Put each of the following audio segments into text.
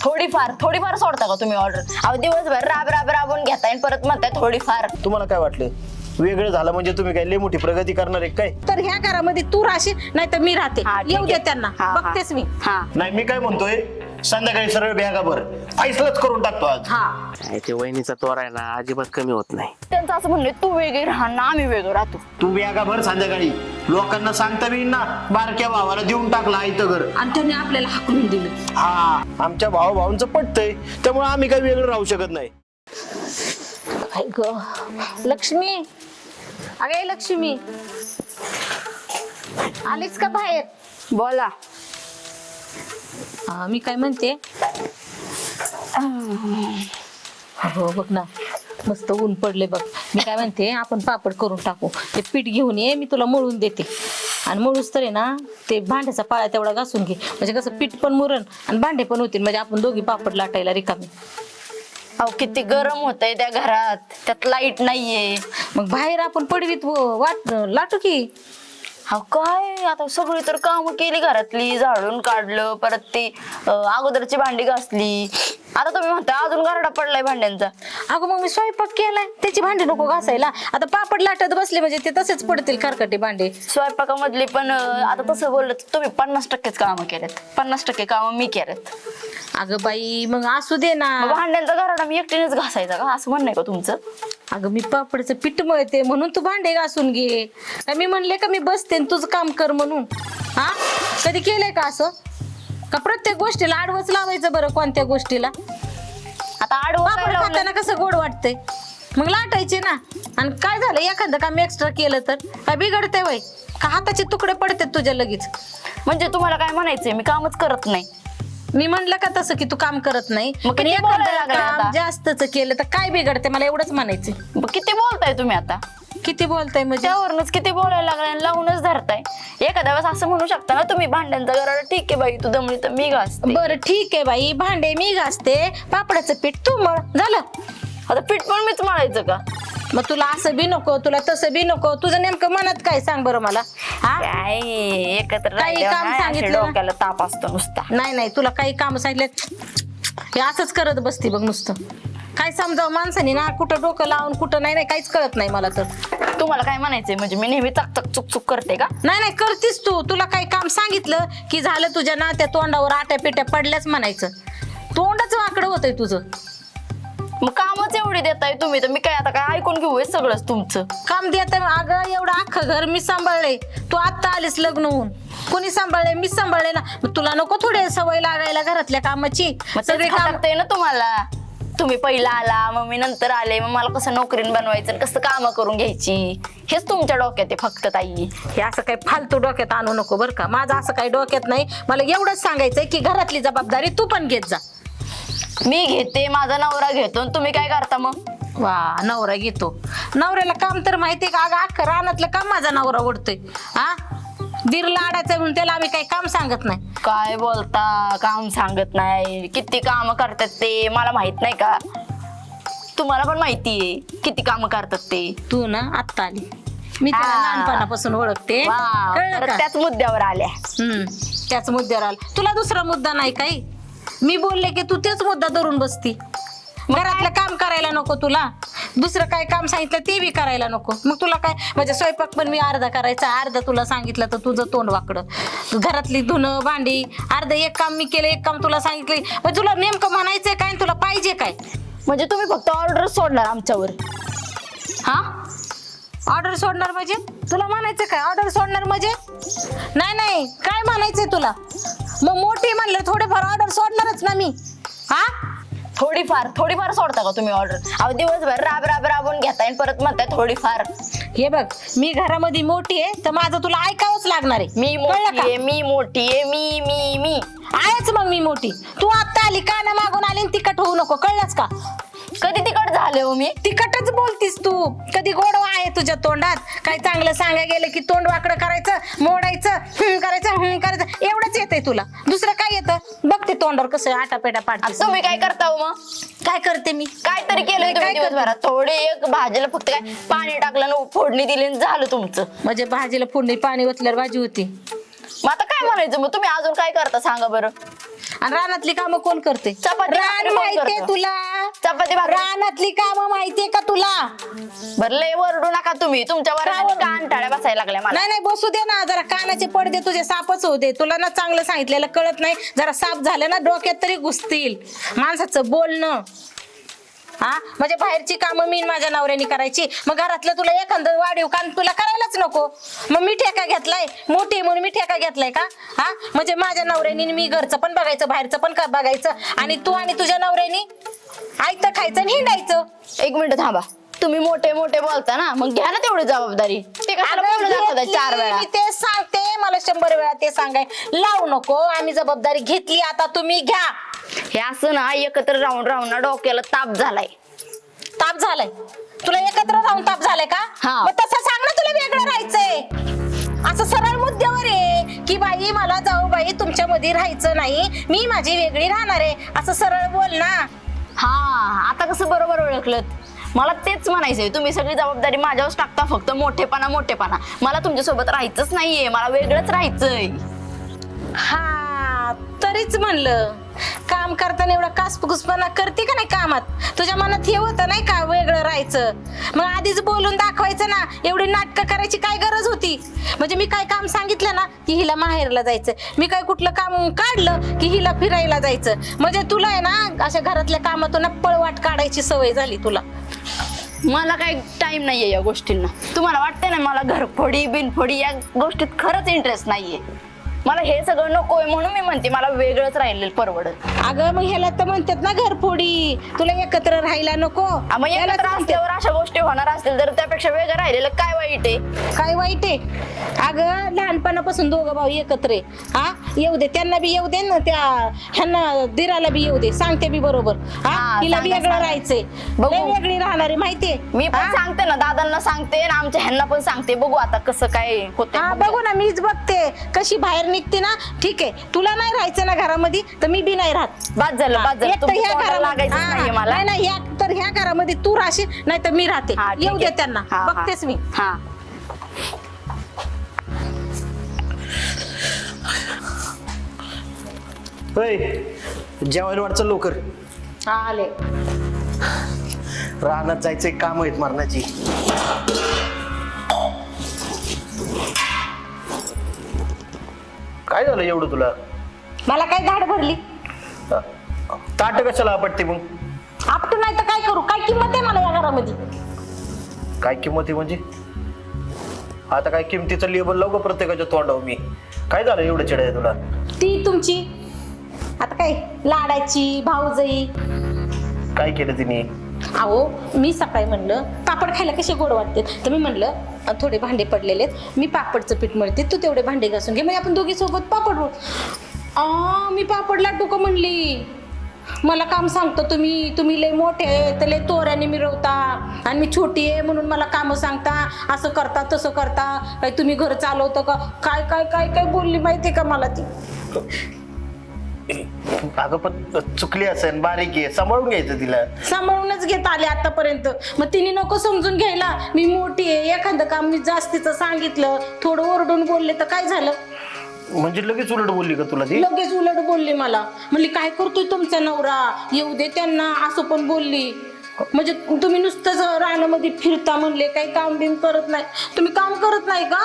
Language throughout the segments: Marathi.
थोडीफार सोडता का तुम्ही ऑर्डर? अहो दिवसभर राबून घेताय आणि परत म्हणताय थोडीफार. तुम्हाला काय वाटलं वेगळं झालं म्हणजे तुम्ही काय लय मोठी प्रगती करणार आहे काय? तर ह्या घरामध्ये तू राहशील नाही तर मी राहते. हा, ठीक येऊ दे आहे. त्यांना, हा, हा. बघतेच मी. हा नाही मी काय म्हणतोय संध्याकाळी सरळ बॅगाभर फैसलाच करून टाकतो आज. हा काय ते वहिनीचा तोर आहे ना अजिबात कमी होत नाही. त्यांचं असं म्हणणं आहे, तू वेगळी राहा ना आम्ही वेगळं राहतो. तू बॅगाभर संध्याकाळी लोकांना सांगता येईल ना बारक्या भावाला देऊन टाकला इथं घर. आणि त्यांनी आपल्याला हाकलून दिलं. हा आमच्या भावांचं पटतंय त्यामुळे आम्ही काही वेगळं राहू शकत नाही. काय ग लक्ष्मी, अगे लक्ष्मी आलीस का बाहेर? बोला. मी काय म्हणते, हो बघ ना मस्त ऊन पडले बघ. मी काय म्हणते आपण पापड करून टाकू. ते पीठ घेऊन ये, मी तुला मळून देते. आणि मळूस तर आहे ना ते भांड्याचा पाळा तेवढा घासून घे, म्हणजे कसं पीठ पण मुरण आणि भांडे पण होतील, म्हणजे आपण दोघी पापड लाटायला रिकामी. अहो किती गरम होतंय त्या घरात, त्यात लाईट नाहीये. मग बाहेर आपण पडवीत वाट लाटू की. हा काय आता सगळी तर कामं केली घरातली, झाडून काढलं, परत ती अगोदरची भांडी घासली. आता तुम्ही म्हणता अजून गारडा पडलाय भांड्यांचा. अगं मग मी स्वयंपाक केलाय, त्याची भांडी नको घासायला. आता पापड लाटत बसले म्हणजे ते तसेच पडतील खरकटे भांडे. स्वयंपाकामधली पण आता तसं बोललं तर तुम्ही 50%च कामं केलेत, 50% कामं मी केलेत. अगं बाई मग असू दे ना. मग भांड्यांचा गारडा मी एकटीनेच घासायचा का, असं म्हणणं आहे का तुमचं? अगं मी पापडचं पीठ मळते म्हणून तू भांडे घासून घे. काय मी म्हणले का मी बसते आणि तुझं काम कर म्हणून? हा कधी केलंय का असं? का प्रत्येक गोष्टीला आडवच लावायचं बरं कोणत्या गोष्टीला? आता आडवं काय पापड लावलं? खाताना कसं गोड वाटतंय, मग लाटायचे ना. आणि काय झालं एखादं काम एक्स्ट्रा केलं तर काय बिघडतंय वय? का हाताचे तुकडे पडतात तुझ्या लगेच? म्हणजे तुम्हाला काय म्हणायचंय मी कामच करत नाही? मी म्हणलं का तसं की तू काम करत नाही? मग पण किती बोलायला एखादं लागलाय काम आता? जास्तच केलं तर काय बिघडते मला एवढंच म्हणायचं. मग किती बोलताय तुम्ही आता? किती बोलताय म्हणजे? त्यावरूनच किती बोलायला लागलाय आणि लावूनच धरताय. एखाद्या वेळेस असं म्हणू शकता ना तुम्ही, भांड्यांचा गराडा ठीक आहे बाई तू दमली तर मी घासते. बरं ठीक आहे बाई, भांडे मी घासते, पापडाचं पीठ तू मळ, झालं. आता पीठ पण मीच मळायचं का? मग तुला असं बी नको, तुला तसं बी नको, तुझं नेमकं मनात काय सांग बरं मला. हा काय एकत्र काही राहिल्यावर काम नाही, अशा सांगितलं ना? डोक्याला ताप असतो नुसता. नाही नाही, तुला काही काम सांगितले हे असंच करत बसते बघ नुसतं. काय समजावं माणसाने ना, कुठं डोकं लावून कुठं नाही, नाही काहीच कळत नाही मला तर. तुम्हाला काय म्हणायचंय म्हणजे मी नेहमी चकचक चुक करते का? नाही नाही करतीस तू. तुला काही काम सांगितलं की झालं तुझ्या ना त्या तोंडावर आट्या पिट्या पडल्याच म्हणायचं. तोंडच वाकडं होतंय तुझं. मग कामच एवढी देताय तुम्ही तर मी काय आता काय ऐकून घेऊ हे सगळंच तुमचं? काम देत अगं एवढं अख्खं घर मी सांभाळले. तू आत्ता आलीस लग्न होऊन, कोणी सांभाळले? मीच सांभाळले ना. मग तुला नको थोडी सवय लागायला घरातल्या कामाची? मग सगळे काम ना तुम्हाला. तुम्ही पहिला आला मग मी नंतर आले, मग मला कसं नोकरीन बनवायचं आणि कसं कामं करून घ्यायची हेच तुमच्या डोक्यात आहे फक्त ताई. हे असं काही फालतू डोक्यात आणू नको बरं का. माझं असं काही डोक्यात नाही. मला एवढंच सांगायचंय की घरातली जबाबदारी तू पण घेत जा. मी घेते, माझा नवरा घेतो आणि तुम्ही काय करता मग? वा नवरा घेतो. नवऱ्याला काम तर माहितीये का? अगं अख्खं रानातलं काम माझा नवरा ओढतोय. हा दीर लाडायचं म्हणून त्याला आम्ही काही काम सांगत नाही. काय बोलता? काम सांगत नाही? किती काम करतात ते मला माहित नाही का? तुम्हाला पण माहितीये किती काम करतात ते. तू ना आत्ता आली, मी त्याला हा. लहानपणापासून ओळखते. वा, कळलं परत का? त्याच मुद्द्यावर आल्या. त्याच मुद्द्यावर आला. तुला दुसरा मुद्दा नाही काही? मी बोलले की तू तेच मुद्दा धरून बसती. घरातलं काम करायला नको तुला, दुसरं काय काम सांगितलं ते बी करायला नको. मग तुला काय म्हणजे स्वयंपाक पण मी अर्धा करायचा, अर्धा तुला सांगितलं तर तुझं तोंड वाकडं. घरातली धुणं भांडी अर्ध एक काम मी केलं, एक काम तुला सांगितलं. मग तुला नेमकं म्हणायचंय काय आणि तुला पाहिजे काय? म्हणजे तुम्ही फक्त ऑर्डर सोडणार आमच्यावर? हा ऑर्डर सोडणार म्हणजे? तुला म्हणायचं काय ऑर्डर सोडणार म्हणजे? नाही नाही काय म्हणायचंय तुला? मग मोठी म्हणलं थोडेफार ऑर्डर सोडणारच ना मी. हा थोडीफार सोडता का तुम्ही ऑर्डर? अहो दिवसभर राबून घेताय आणि परत म्हणताय थोडीफार. हे बघ मी घरामध्ये मोठी आहे तर माझं तुला ऐकावंच लागणार आहे. मी मोठी आहे, मी मोठी आहे, मी आहेच मग मी मोठी. तू आता आली काना मागून आली आणि तिखट होऊ नको, कळलंच का? कधी तिकट झाले हो मी? तिखटच बोलतीस तू. कधी गोडवा आहे तुझ्या तोंडात? काही चांगलं सांगायला गेलं की तोंड वाकडं करायचं, मोडायचं, करायचं एवढंच येतंय तुला. दुसरं काय येतं? बघ ते तोंडावर कसं आटापेटा पाडतेस. तुम्ही काय करता हो मग? काय करते मी? काय तरी केलं काय तुम्ही दिवसभरात? थोडे एक भाजीला फक्त काय पाणी टाकलं ना, फोडणी दिली आणि झालं तुमचं. म्हणजे भाजीला फोडणी पाणी ओतल्यावर भाजी होती. मग आता काय म्हणायचं? मग तुम्ही अजून काय करता सांगा बरं? आणि रानातली कामं कोण करते? चपाती रान भाकरी कोण माहितीये करतं? तुला? चपाती भाकरी. रानातली कामं माहितीये का तुला? बरं लय वरडू नका तुम्ही, तुमच्या वर कान टाळ्या बसायला लागल्या मला. नाही नाही बसू दे ना, जरा कानाचे पडदे तुझे सापच होऊ दे. तुला ना चांगलं सांगितलेलं कळत नाही, जरा साफ झालं ना डोक्यात तरी घुसतील. माणसाचं बोलणं हा म्हणजे बाहेरची कामं मी माझ्या नवऱ्याने करायची, मग घरातलं तुला एखादं वाढीव काम तुला करायलाच नको. मग मी ठेका घेतलाय, मोठी म्हणून मी ठेका घेतलाय का? हा म्हणजे माझ्या नवऱ्याने मी घरचं पण बघायचं, बाहेरचं पण बघायचं, आणि तू आणि तुझ्या नवऱ्याने आयतं खायचं आणि हिंडायचं. 1 मिनिट थांबा, तुम्ही मोठे मोठे बोलता ना, मग घ्या ना तेवढी जबाबदारी. ते कशाला बोलू दाखवताय 4 वेळा? मी ते सांगते, मला 100 वेळा ते सांगाय लावू नको. आम्ही जबाबदारी घेतली, आता तुम्ही घ्या. हे असं ना एकत्र राहून राहून ना डोक्याला ताप झालाय. ताप झालाय तुला? एकत्र राहून ताप झालाय का? हा. मग तसं सांग ना, तुला वेगळं राहायचंय. असं सरळ मुद्द्यावर आहे की बाई मला जाऊ बाई तुमच्या मध्ये राहायचं नाही, मी माझी वेगळी राहणार आहे, असं सरळ बोल ना. हा आता कसं बरोबर ओळखलं? मला तेच म्हणायचंय, तुम्ही सगळी जबाबदारी माझ्यावर टाकता, फक्त मोठेपणा मोठेपणा. मला तुमच्यासोबत राहायचंच नाहीये, मला वेगळंच राहायचंय. हा तरीच म्हणलं, काम करताना एवढा कासपुसपणा करते का नाही कामात? तुझ्या मनात हे होतं नाही का वेगळं राहायचं? मग आधीच बोलून दाखवायचं ना, एवढी नाटकं करायची काय गरज होती? म्हणजे मी काय काम सांगितलं ना की हिला माहेरला जायचं, मी काय कुठलं काम काढलं की हिला फिरायला जायचं, म्हणजे तुला आहे ना अशा घरातल्या कामातून ना पळवाट काढायची सवय झाली तुला. मला काही टाइम नाहीये या गोष्टींना. तुम्हाला वाटतंय ना मला घरफोडी बिनफोडी या गोष्टीत खरंच इंटरेस्ट नाहीये. मला हे सगळं नकोय, म्हणून मी म्हणते मला वेगळंच राहिलेलं परवडत. अगं मग ह्याला तर म्हणतात ना घरफोडी. तुला एकत्र राहायला नको. मग एकत्र असल्यावर अशा गोष्टी होणार असतील तर त्यापेक्षा वेगळं राहिलेलं काय वाईट आहे? काय वाईट आहे? अगं लहानपणापासून दोघं भाऊ एकत्र आहे. हा येऊ दे, त्यांना बी येऊ दे ना, त्या ह्यांना दिराला बी येऊ दे, सांगते बी बरोबर. हा तिला सांगा, वेगळं सांगा. राहायचंय, बघू. लय वेगळी राहणार आहे माहितीये. मी पण सांगते ना, दादांना सांगते आणि आमच्या ह्यांना पण सांगते. बघू आता कसं काय हा होतं. बघू ना, मीच बघते कशी बाहेर निघते ना. ठीक आहे, तुला नाही राहायचं ना घरामध्ये तर मी बी नाही राहत. बाद झालं बाद झालं. एक तर तुमच्या ह्या तोंडाला घरामध्ये लागायचंच नाहीये मला. नाही नाही, तर ह्या घरामध्ये तू राहशील, नाही तर मी राहते. हा, ठीक येऊ दे आहे. त्यांना, हा, हा. बघतेस मी. हा होय जेवायला वाटचं लवकर. हा आले. रानात जायचे काम आहेत मरणाची. काय झालं एवढं तुला? मला काय धाड भरली? ताट कशाला आपटते मग? आपटू नाही तर काय करू? काय किंमत आहे मला या घरामध्ये? काय किंमत आहे म्हणजे? आता काय किमतीचं लेबल लावू का प्रत्येकाच्या तोंडावर मी? काय झालं एवढं चिड आहे तुला? ती तुमची आता काय लाडाची भाऊजाई. काय केलं तिने? अहो मी सकाळी म्हणलं पापड खायला कसे गोड वाटते, तर मी म्हणलं थोडे भांडे पडलेले आहेत, मी पापडचं पीठ मळते, तू तेवढे भांडे घासून घे, म्हणजे आपण दोघी सोबत पापड. मी पापड लाटू का म्हणली? मला काम सांगतो तुम्ही लय मोठे आहे तर लय तोऱ्याने मिरवता, आणि मी छोटी आहे म्हणून मला काम सांगता, असं करता तसं करता, काय तुम्ही घर चालवतं का? काय काय काय काय बोलली माहितीये का मला ती? अगं पण चुकली असेल, बारीक आहे, सांभाळून घ्यायचं तिला. सांभाळूनच घेत आले आतापर्यंत, मग तिने नको समजून घ्यायला? मी मोठी आहे, एखादं काम मी जास्तीचं सांगितलं, थोडं ओरडून बोलले तर काय झालं? म्हणजे लगेच उलट बोलली का तुला ती? लगेच उलट बोलली मला. म्हणली काय करतोय तुमचा नवरा, येऊ दे त्यांना, असं पण बोलली. म्हणजे तुम्ही नुसतंच रानामध्ये फिरता म्हणले, काही काम बिम करत नाही. तुम्ही काम करत नाही का?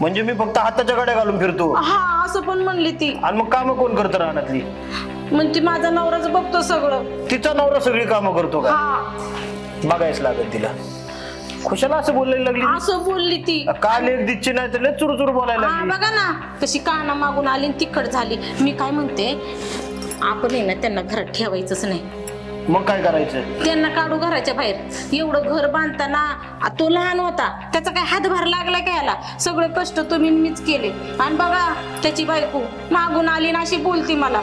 म्हणजे मी फक्त हाताच्या गाड्या घालून फिरतो हा असं पण म्हणली ती. आणि मग कामं कोण करतं रानातली? म्हणते माझा नवराच बघतो सगळं. तिचा नवरा सगळी कामं करतो का? हा बघायच लागेल तिला. खुशाला असं बोलायला लागली? असं बोलली ती. काल एक दिच्छी नाही तर चुरचुर बोलायला हा लागली. बघा ना कशी काना मागून आली आणि तिखट झाली. मी काय म्हणते, आपण आहे ना त्यांना घरात ठेवायचंच नाही. मग काय करायचं? त्यांना काढू घराच्या बाहेर. एवढं घर बांधताना तो लहान होता, त्याचा काय हातभार लागलाय का याला? सगळे कष्ट तुम्ही मीच केले, आणि बघा त्याची बायको मागून आली ना अशी बोलती मला.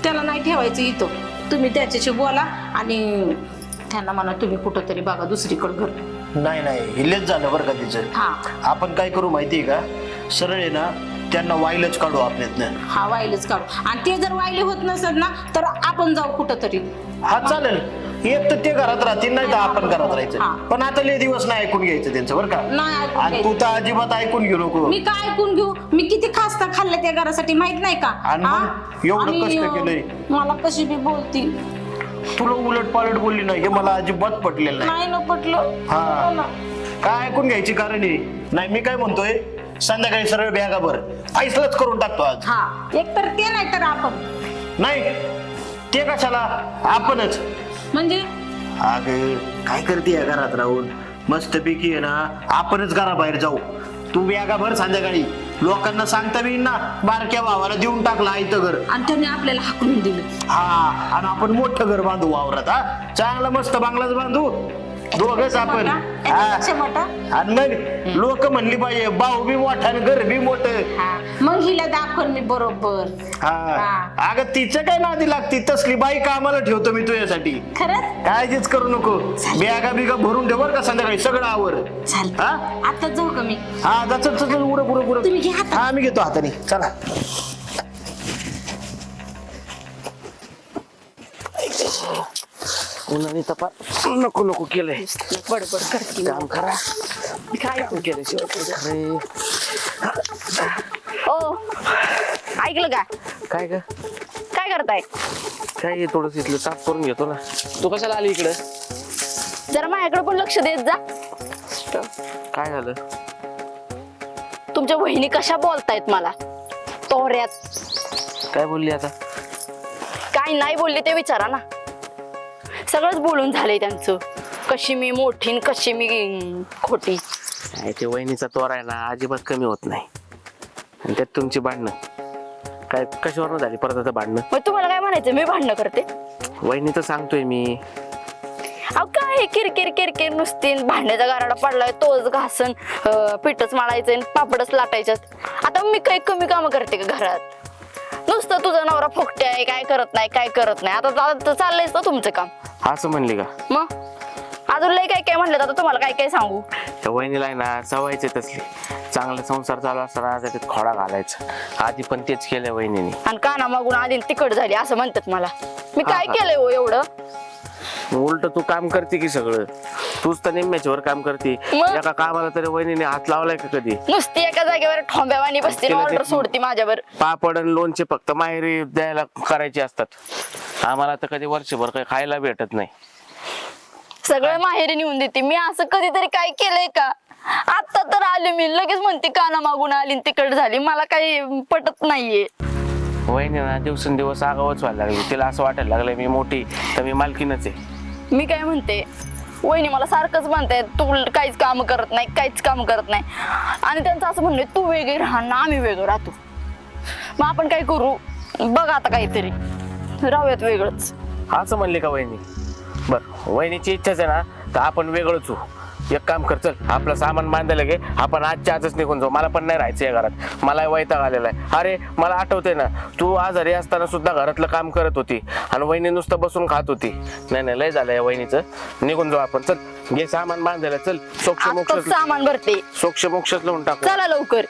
त्याला नाही ठेवायचं इथं, तुम्ही त्याच्याशी बोला आणि त्यांना म्हणा तुम्ही कुठंतरी बघा दुसरीकडे घर. नाही नाही, हिलेच झालं बरं का तिचं. हा आपण काय करू माहितीये का? सरळ आहे ना, त्यांना वाईलच काढू आपल्यातनं. हा वाईलच काढू, आणि ते जर वाईले होत नसत ना तर आपण जाऊ कुठंतरी. हा चालेल, एक तर ते घरात राहतील नाही तर आपण घरात हा. राहायचं पण आता लय दिवस नाही ऐकून घ्यायचं त्यांचं बरं नाही का ऐकून आणि तू तर अजिबात ऐकून घेऊ नको मी काय ऐकून घेऊ? मी किती खास्ता खाल्लं त्या घरासाठी माहित नाही का? आणि मग हा? एवढं आणि, कष्ट केलंय. मला कशी बी बोलती तुला उलट पालट बोलली नाही हे मला अजिबात पटलेलं नाही नाही ना पटलं. हा. हो ना. काय ऐकून घ्यायची कारण आहे नाही मी काय म्हणतोय संध्याकाळी सरळ बॅगाभर फैसलाच करून टाकतो आज हा एक तर ते नाही तर आपण नाही ते कशाला आपणच म्हणजे अग काय करते या घरात राहून मस्तपैकी आहे ना आपणच घराबाहेर जाऊ तू बॅगा भर संध्याकाळी लोकांना सांगता बी ना बारक्या भावाला देऊन टाकला आयतं घर आणि त्याने आपल्याला हाकलून दिलं. हा आणि आपण मोठं घर बांधू वावरात हा चांगला मस्त बांगलाच बांधू दोघच आपण याच्यापेक्षा मोठा? आणि मग लोक म्हणली पाहिजे भाऊ बी मोठा आणि घर बी मोठं हा. मग हिला दाखवून मी बरोबर. हा अगं तिचं काय नादी लागती तसली बाई कामाला ठेवतो मी तुझ्यासाठी खरंच काळजीच करू नको बॅगा बिगा भरून ठेव बरं का संध्याकाळी सगळं आवर चालतं. हा आता जाऊ का मी? हा चल चल चल उडं पुढं पुढं तुम्ही घ्या हातात. हा मी घेतो हाताने चला उन्हाने तपा नको नको केलंय बडबड करते काम करा काय केलं ओ ऐकलं का काय ग काय करताय काय थोडस इथलं साफ करून घेतो ना तू कशाला आली इकडं जरा माझ्याकडे पण लक्ष देत जा काय झालं तुमच्या बहिणी कशा बोलतायत मला तोऱ्यात काय बोलली आता काय नाही बोलले ते विचारा ना सगळंच बोलून झालंय त्यांचं कशी मी मोठी न कशी मी खोटी काय ते वहिनीचा तोरा आहे ना अजिबात कमी होत नाही आणि त्यात तुमची भांडणं काय कशावर झाली परत आता भांडणं मग तुम्हाला काय म्हणायचं मी भांडणं करते वहिनी तर सांगतोय मी अहो काय हे किरकिर किरकिर नुसती भांड्याचा गाराडा पडलाय तोच घासन पिठच माळायचं आणि पापडच लाटायच्यात आता मी काही कमी कामं करते का घरात नुसतं तुझा नवरा फोकटे आहे काय करत नाही आता चाललंयच ना तुमचं काम असं म्हणली का मग अजून लय काय काय म्हणलं आता तुम्हाला काय काय सांगू त्या वहिनीला आहे ना सवयचे तसली चांगला संसार चालू असताना त्याच्यात खोडा घालायचा आधी पण तेच केलं वहिनीने आणि काना मागून आधी तिकड झाली असं म्हणतात मला मी काय केलंय हो एवढं उलट तू काम करते की सगळं तूच तर निम्म्याच्या वर काम करते मग? एका कामाला तरी वहिनीने हात लावलाय का कधी नुसती एका जागेवर ठोंब्यावानी बसते तिला ते- ऑर्डर सोडते माझ्यावर पापड आणि लोणचे फक्त माहेरी द्यायला करायचे असतात आम्हाला तर कधी वर्षभर काही खायला भेटत नाही सगळं माहेरी नेऊन देते मी असं कधीतरी काय केलंय का आता तर आले मी लगेच म्हणते काना मागून आली आणि तिकड झाली मला काही पटत नाहीये वहिनी ना दिवसेंदिवस आगावच व्हायला लागली तिला असं वाटायला लागलंय मी मोठी तर मी मालकीनच आहे मी काय म्हणते वहिनी मला सारखंच म्हणताय तू काहीच काम करत नाही आणि त्यांचं असं म्हणणं तू वेगळी राहा ना आम्ही वेगळं राहतो मग आपण काय करू बघ आता काहीतरी राहूयात वेगळंच असं म्हणले का वहिनी बर वहिनीची इच्छाच आहे ना तर आपण वेगळंच होऊ एक काम कर चल आपलं सामान बांधायला घे आपण आजच्या आजच निघून जाऊ मला पण नाही राहायचं या घरात मला वैताग आलेला आहे अरे मला आठवतंय ना तू आजारी असताना सुद्धा घरातलं काम करत होती आणि वहिनी नुसतं बसून खात होती नाही लय झालं या वहिनीचं निघून जाऊ आपण चल घे सामान बांधायला चल सोक्ष आत्ताच मोक्ष सामान भरते सोक्ष मोक्षच लावून टाकू चला लवकर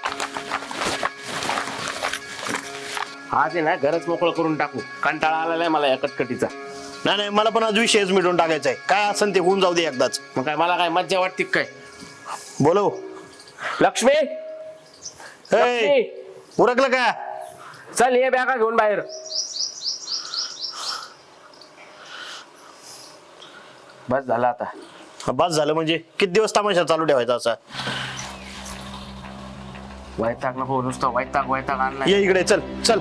आज आहे ना घरच मोकळं करून टाकू कंटाळा आलेला आहे मला या कटकटीचा नाही मला पण आज विषयच मिटून टाकायचा आहे काय असेल ते होऊन जाऊ दे एकदाच मग काय मला काय मज्जा वाटते काय बोलव लक्ष्मी लक्ष्मी, उरकलं का चल ये बॅगा घेऊन बाहेर बस झालं आता बस झालं म्हणजे किती दिवस तमाशा चालू ठेवायचा असा वैताग नको नुसतं वैताग आणला ये इकडे चल चल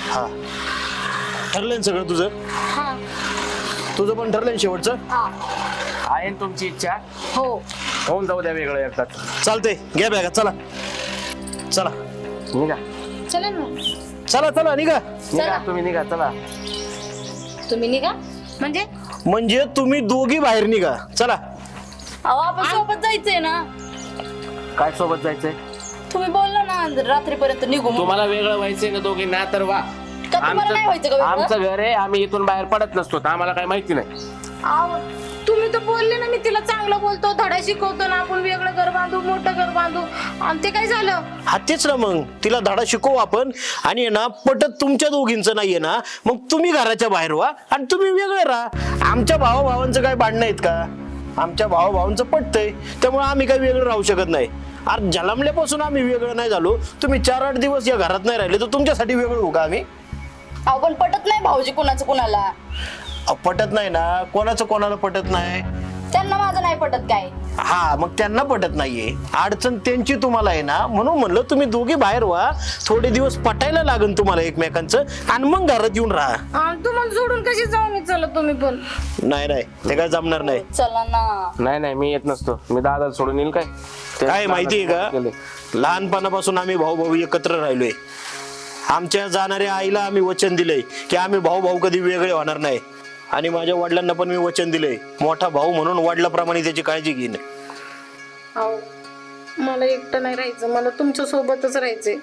हा ठरलंय ना सगळं तुझं पण ठरलंय ना शेवटचं आहे ना तुमची इच्छा हो होऊन जाऊ द्या वेगळं एकदाच चालतंय घ्या बॅगा चला चला निघा चला ना चला निघा निघा तुम्ही निघा चला तुम्ही निघा म्हणजे म्हणजे तुम्ही दोघी बाहेर निघा चला अहो आपण सोबत जायचंय ना काय सोबत जायचंय तुम्ही बोलला ना रात्रीपर्यंत निघू म्हणून. तुम्हाला वेगळं व्हायचंय ना दोघी ना तर वा का तुम्हाला नाही व्हायचं का वेगळं? आमचं घर आहे आम्ही इथून बाहेर पडत नसतो तर आम्हाला काय माहिती नाही अहो, तुम्ही तुम्ही तर बोलले ना, मी तिला चांगलं बोलतो, धडा शिकवतो ना, आपण वेगळं घर बांधू, मोठं घर बांधू, आणि ते काय झालं? हा तेच ना, मग तिला धडा शिकवू आपण. आणि आहे ना, पटत तुमच्या दोघींचं नाहीये ना, मग तुम्ही घराच्या बाहेर व्हा आणि तुम्ही वेगळे राहा. आमच्या भावाभावांचं काय भांडणं आहेत का? आमच्या भावाभावांचं पटतंय, त्यामुळे आम्ही काही वेगळं राहू शकत नाही. अरे जन्मल्यापासून आम्ही वेगळं नाही झालो. तुम्ही 4-8 दिवस या घरात नाही राहिले तर तुमच्यासाठी वेगळं होऊ का आम्ही? अहो पण पटत नाही भाऊजी कुणाचं कुणाला. अहो, पटत नाही ना, कोणाचं कोणाला पटत नाही. त्यांना माझं नाही पटत काय. हा, मग त्यांना पटत नाहीये, अडचण त्यांची तुम्हाला आहे ना, म्हणून म्हणलं तुम्ही दोघी बाहेर व्हा, थोडे दिवस पटायला लागेल तुम्हाला एकमेकांचं, आणि मग घरात येऊन राहा. आणि तुम्हाला सोडून कशी जाऊ मी? चला तुम्ही पण. नाही नाही, ते काय जमणार नाही. चला ना. नाही मी येत नसतो, मी दादा सोडून येईल काय? ते काय माहितीये का, गेले. लहानपणापासून आम्ही भाऊ भाऊ एकत्र राहिलोय. आमच्या जाणाऱ्या आईला आम्ही वचन दिलंय की आम्ही भाऊ भाऊ कधी वेगळे होणार नाही. आणि माझ्या वडिलांना पण मी वचन दिलंय, मोठा भाऊ म्हणून वडिलाप्रमाणे त्याची काळजी घेईन. अहो मला एकटं नाही राहायचं, मला तुमच्या सोबतच राहायचंय.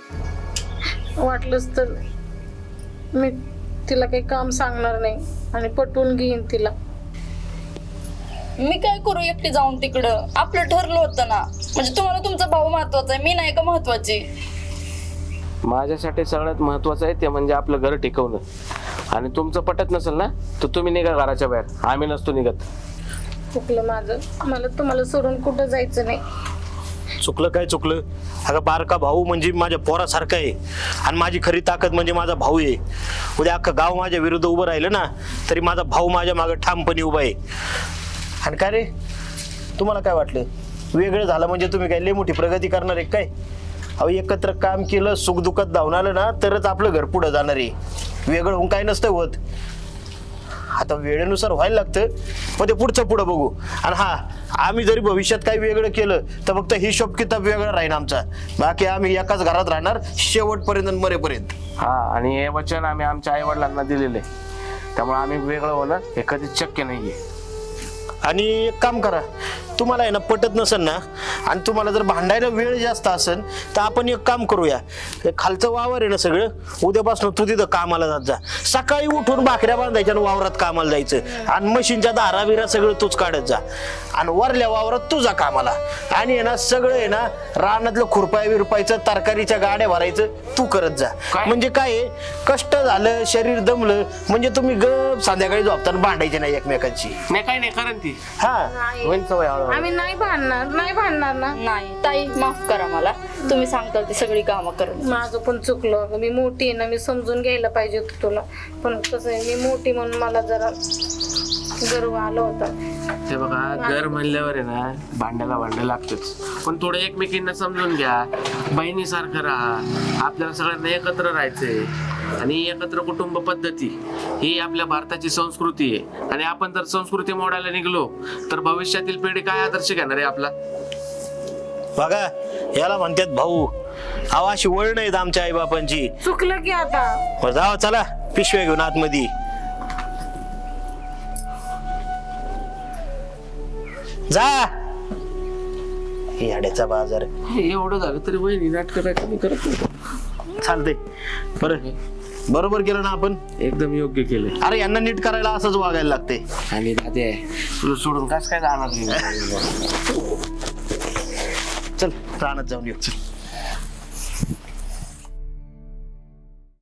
वाटलंच तर मी तिला काही काम सांगणार नाही आणि पटवून घेईन तिला. मी काय करू एकटी जाऊन तिकडं? आपलं ठरलं होतं ना. म्हणजे तुम्हाला तुमचा भाऊ महत्वाचा आहे, मी नाही का महत्वाची? माझ्यासाठी सगळ्यात महत्वाचं आहे ते म्हणजे आपलं घर टिकवणं. आणि तुमचं पटत नसेल ना तर तुम्ही निघा घराच्या बाहेर, आम्ही नसतो निघत. चुकलं माझं, मला तुम्हाला सोडून कुठं जायचं नाही. चुकलं काय चुकलं? अगं बारका भाऊ म्हणजे माझ्या पोरासारखा आहे, आणि माझी खरी ताकद म्हणजे माझा भाऊ आहे. उद्या अख्खं गाव माझ्या विरुद्ध उभं राहिलं ना तरी माझा भाऊ माझ्या मागे ठामपणे उभा आहे. आणि काय रे, तुम्हाला काय वाटलं वेगळं झालं म्हणजे तुम्ही काय लय मोठी प्रगती करणार आहे काय? अहो एकत्र काम केलं, सुखदुःखात धावून आलं ना तरच आपलं घर पुढं जाणार आहे. वेगळं होऊन काय नसतं होत. आता वेळेनुसार व्हायला लागतं, पण ते पुढचं पुढं बघू. आणि हा, आम्ही जरी भविष्यात काही वेगळं केलं तर फक्त हिशोब किताब वेगळा राहील आमचा. बाकी आम्ही एकाच घरात राहणार शेवटपर्यंत आणि मरेपर्यंत. हा, आणि हे वचन आम्ही आमच्या आई वडिलांना दिलेले, त्यामुळे आम्ही वेगळं होणं हे कधीच शक्य नाहीये. आणि एक काम करा, तुम्हाला आहे ना पटत नसेल ना, आणि तुम्हाला जर भांडायला वेळ जास्त असेल तर आपण एक काम करूया. हे खालचं वावर आहे ना सगळं, उद्यापासून तू तिथं कामाला जात जा. सकाळी उठून भाकऱ्या बांधायच्या आणि वावरात कामाला जायचं, आणि मशीनच्या दारा बिरा सगळं तूच काढत जा, आणि वरल्या वावरात तू जा कामाला. आणि आहे ना सगळं आहे ना रानातलं खुरपाय विरपायचं, तरकारीच्या गाड्या भरायचं तू करत जा. म्हणजे काय आहे, कष्ट झालं, शरीर दमलं म्हणजे तुम्ही गप संध्याकाळी झोपताना भांडायचे नाही एकमेकांची. नाही काय नाही कारण ती हा, होईल सवय हळूहळू. आम्ही नाही भांडणार ना. नाही ताई, माफ करा मला. तुम्ही सांगता ती सगळी कामं करत. माझं पण चुकलं अगं. मी मोठी आहे ना, मी समजून घ्यायला पाहिजे होतं तुला. पण कसं आहे, मी मोठी म्हणून मला जरा गर्व आला होता. ते बघा, घर म्हणल्यावर आहे ना भांडायला लागतच, पण थोडं एकमेकींना समजून घ्या, बहिणीसारखं राहा. आपल्याला सगळ्यांना एकत्र राहायचंय, आणि एकत्र कुटुंब पद्धती ही आपल्या भारताची संस्कृती आहे. आणि आपण जर संस्कृती मोडायला निघलो तर भविष्यातील पिढी काय आदर्श घेणार आहे आपला? बघा याला म्हणतात भाऊ. अहो अशी वळण आहेत आमच्या आई बापांची. चुकलं की आता. जावा, चला पिशव्या घेऊन आतमध्ये जा. याड्याचा बाजार. एवढं झालं तरी वहिनी नाटकं काय कमी करत नाही. चालतंय. बरोबर केलं ना आपण? एकदम योग्य केलं. अरे यांना नीट करायला असंच वागायला लागते. आणि दादे, तुला सोडून कस काय जाणार नाही? चल रानात जाऊन येऊ. चल.